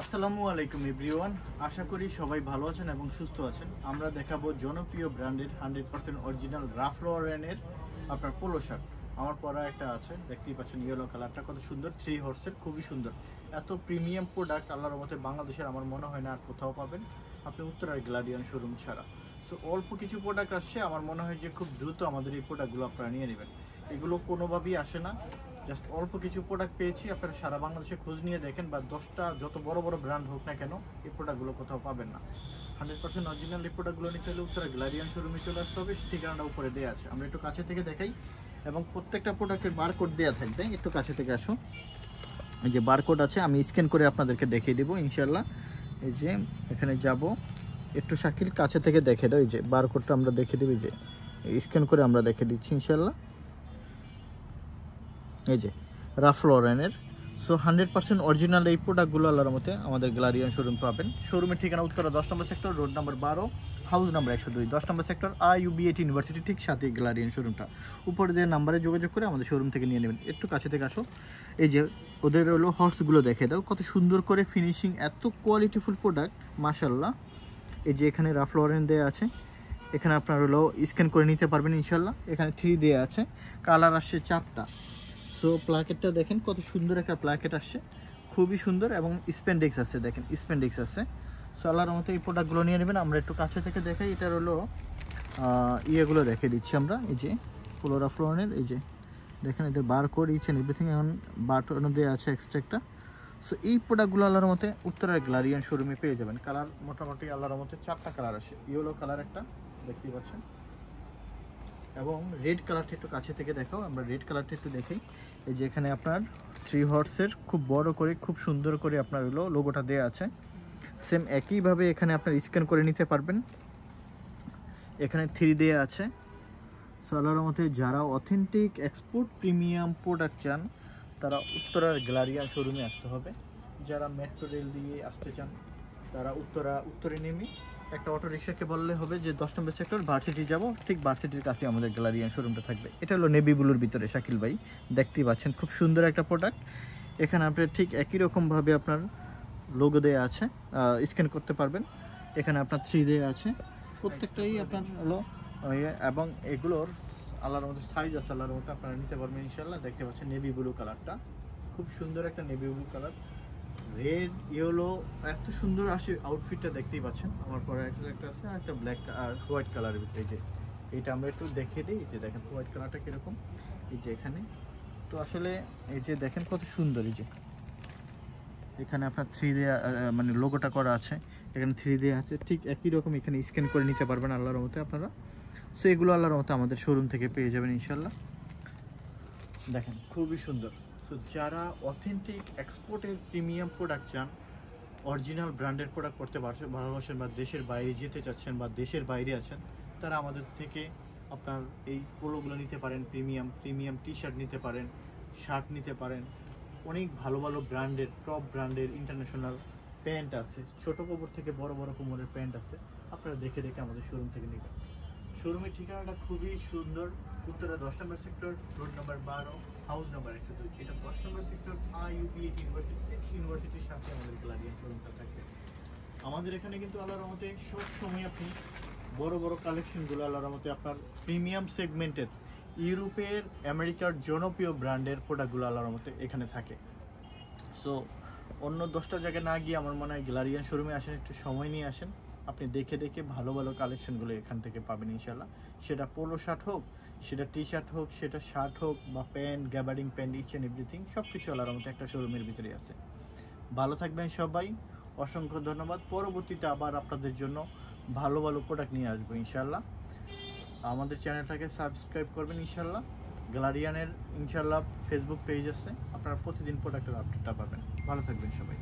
আসসালামু আলাইকুম এভরিওয়ান, আশা করি সবাই ভালো আছেন এবং সুস্থ আছেন। আমরা দেখাবো জনপ্রিয় ব্র্যান্ডের 100% অরিজিনাল রাফ লরেনের আপনার পোলো শার্ট। আমার পরা একটা আছে, দেখতেই পাচ্ছেন ইয়েলো কালারটা কত সুন্দর, 3 হর্সের, খুবই সুন্দর। এত প্রিমিয়াম প্রোডাক্ট আল্লাহর মতে বাংলাদেশের আমার মনে হয় না আর কোথাও পাবেন আপনি উত্তরার গ্লাডিয়ান শোরুম ছাড়া। সো অল্প কিছু প্রোডাক্ট আসছে, আমার মনে হয় যে খুব দ্রুত আমাদের এই প্রোডাক্টগুলো আপনারা নিয়ে নেবেন। এগুলো কোনোভাবেই আসে না, জাস্ট অল্প কিছু প্রোডাক্ট পেয়েছি। আপনারা সারা বাংলাদেশে খোঁজ নিয়ে দেখেন, বা 10টা যত বড় বড় ব্র্যান্ড হোক না কেন, এই প্রোডাক্টগুলো কোথাও পাবেন না। 100% অরিজিনাল এই প্রোডাক্টগুলো নিতে হলে উত্তরা গ্লাডিয়ান শোরুমে চলে আসতে হবে। ঠিকানাটা উপরে দেওয়া আছে, আমরা একটু কাছে থেকে দেখাই এবং প্রত্যেকটা প্রোডাক্টের বারকোড দেওয়া থাকবে। একটু কাছে থেকে আসো, এই যে বারকোড আছে, আমি স্ক্যান করে আপনাদেরকে দেখিয়ে দেবো ইনশাল্লাহ। এই যে এখানে যাব, একটু শাকিল কাছে থেকে দেখে দাও। এই যে বারকোডটা আমরা দেখে দেবো, যে স্ক্যান করে আমরা দেখে দিচ্ছি ইনশাল্লাহ। এই যে রাফ লরেনের। সো 100% অরিজিনাল এই প্রোডাক্টগুলো আল্লাহর মতে আমাদের গ্লাডিয়ান শোরুম পাবেন। শোরুমের ঠিকানা উত্তরা 10 নম্বর sector, road number 12, house number 102, 10 নম্বর সেক্টর, IUB8 ইউনিভার্সিটি ঠিক সাথে গ্লাডিয়ান শোরুমটা। উপরে দিয়ে নাম্বারে যোগাযোগ করে আমাদের শোরুম থেকে নিয়ে নেবেন। একটু কাছে থেকে আসো, এই যে ওদের হলো হর্সগুলো দেখে দাও, কত সুন্দর করে ফিনিশিং, এত কোয়ালিটিফুল প্রোডাক্ট মাশাল্লাহ। এই যে এখানে রাফ লরেন দেওয়া আছে, এখানে আপনার হলো স্ক্যান করে নিতে পারবেন ইনশাল্লাহ। এখানে 3 দেওয়া আছে, কালার আসছে 4টা। সো প্লাকেটটা দেখেন কত সুন্দর একটা প্লাকেট আসছে, খুবই সুন্দর, এবং স্পেন্ডেক্স আছে, দেখেন স্পেন্ডেক্স আছে। সো আল্লাহর মতো এই প্রোডাক্টগুলো নিয়ে নেবেন। আমরা একটু কাছে থেকে দেখাই, এটার হলো ইয়েগুলো দেখে দিচ্ছি আমরা। এই যে পোলো রাফ লরেনের, এই যে দেখেন এদের বারকোড ইচ এন্ড এভরিথিং এখন বাটন দেওয়া আছে এক্সট্রা। সো এই প্রোডাক্টগুলো আল্লাহর মতে উত্তরার গ্লাডিয়ান শোরুমে পেয়ে যাবেন। কালার মোটামুটি আল্লাহর মতে 4টা কালার আসে, ইয়েলো কালার একটা দেখতেই পাচ্ছেন, এবং রেড কালারটা একটু কাছে থেকে দেখাও, আমরা রেড কালারটা একটু দেখি। এই যে এখানে আপনার 3 হর্সের খুব বড় করে খুব সুন্দর করে আপনার হলো লোগোটা দেওয়া আছে। সেম একইভাবে এখানে আপনার স্ক্যান করে নিতে পারবেন। এখানে 3 দেওয়া আছে। সো আল্লাহর মতে যারা অথেন্টিক এক্সপোর্ট প্রিমিয়াম প্রোডাক্ট চান তারা উত্তরার গ্লাডিয়ান শোরুমে আসতে হবে। যারা মেট্রো রেল দিয়ে আসতে চান তারা উত্তরে নেমে একটা অটো রিক্সাকে বললে হবে যে 10 নম্বর সেক্টর ভার্সিটি যাব, ঠিক ভার্সিটির কাছে আমাদের গ্যালারিয়ান শোরুমটা থাকবে। এটা হলো নেভি ব্লুর ভিতরে, শাকিল ভাই দেখতেই পাচ্ছেন, খুব সুন্দর একটা প্রোডাক্ট। এখানে আপনার ঠিক একই রকমভাবে আপনার লোগো দেওয়া আছে, স্ক্যান করতে পারবেন। এখানে আপনার 3 দেওয়া আছে, প্রত্যেকটাই আপনার হলো এবং এগুলোর আল্লাহর মধ্যে সাইজ আছে, আল্লাহর মধ্যে আপনারা নিতে পারবেন ইনশাল্লাহ। দেখতে পাচ্ছেন নেভি ব্লু কালারটা, খুব সুন্দর একটা navy blue colour, red yellow, এত সুন্দর আসে আউটফিটটা দেখতেই পাচ্ছেন। আমার পরে একটা আছে আর একটা ব্ল্যাক আর হোয়াইট কালারের ভিতরে। এই যে এইটা আমরা একটু দেখে দিই, যে দেখেন হোয়াইট কালারটা কীরকম। এই যে এখানে তো আসলে এই যে দেখেন কত সুন্দর, এই যে এখানে আপনার 3 দেয়া মানে লোগোটা করা আছে, এখানে 3 দেয়া আছে, ঠিক একই রকম এখানে স্ক্যান করে নিতে পারবেন আল্লাহর মতে আপনারা। সো এগুলো আল্লাহর মতে আমাদের শোরুম থেকে পেয়ে যাবেন ইনশাল্লাহ। দেখেন খুবই সুন্দর। সো যারা অথেন্টিক এক্সপোর্টের প্রিমিয়াম প্রোডাক্ট চান, অরিজিনাল ব্র্যান্ডের প্রোডাক্ট করতে ভালোবাসেন, বা দেশের বাইরে যেতে চাচ্ছেন বা দেশের বাইরে আছেন, তারা আমাদের থেকে আপনার এই পোলোগুলো নিতে পারেন। প্রিমিয়াম টি শার্ট নিতে পারেন, শার্ট নিতে পারেন, অনেক ভালো ভালো ব্র্যান্ডের টপ ব্র্যান্ডের ইন্টারন্যাশনাল প্যান্ট আছে, ছোটো কোমর থেকে বড় বড় কোমরের প্যান্ট আছে, আপনারা দেখে দেখে আমাদের শোরুম থেকে নেবেন। শোরুমের ঠিকানাটা খুবই সুন্দর, উত্তরা 10 নম্বর sector, road number 12, house number 102। এটা 10 নম্বর সেক্টর IUB8 ইউনিভার্সিটির সাথে আমাদের গ্লাডিয়ান শোরুমটা থাকবে। আমাদের এখানে কিন্তু আল্লাহর রহমতে সব সময় আপনি বড় বড় কালেকশনগুলো আল্লাহর রহমতে আপনার প্রিমিয়াম সেগমেন্টের ইউরোপের আমেরিকার জনপ্রিয় ব্র্যান্ডের প্রোডাক্টগুলো আল্লাহর রহমতে এখানে থাকে। সো অন্য 10টা জায়গায় না গিয়ে আমার মনে হয় গ্লাডিয়ান শোরুমে আসেন, একটু সময় নিয়ে আসেন, আপনি দেখে দেখে ভালো ভালো কালেকশনগুলো এখান থেকে পাবেন ইনশাল্লাহ। সেটা পোলো শার্ট হোক, সেটা টি শার্ট হোক, সেটা শার্ট হোক, বা pant, gabardine pant, each and everything সব কিছু আল্লাহর মতো একটা শোরুমের ভিতরে আছে। ভালো থাকবেন সবাই, অসংখ্য ধন্যবাদ। পরবর্তীতে আবার আপনাদের জন্য ভালো ভালো প্রোডাক্ট নিয়ে আসবো ইনশাল্লাহ। আমাদের চ্যানেলটাকে সাবস্ক্রাইব করবেন ইনশাল্লাহ। গ্লাডিয়ানের ইনশাল্লাহ ফেসবুক পেজ আছে, আপনারা প্রতিদিন প্রোডাক্টের আপডেটটা পাবেন। ভালো থাকবেন সবাই।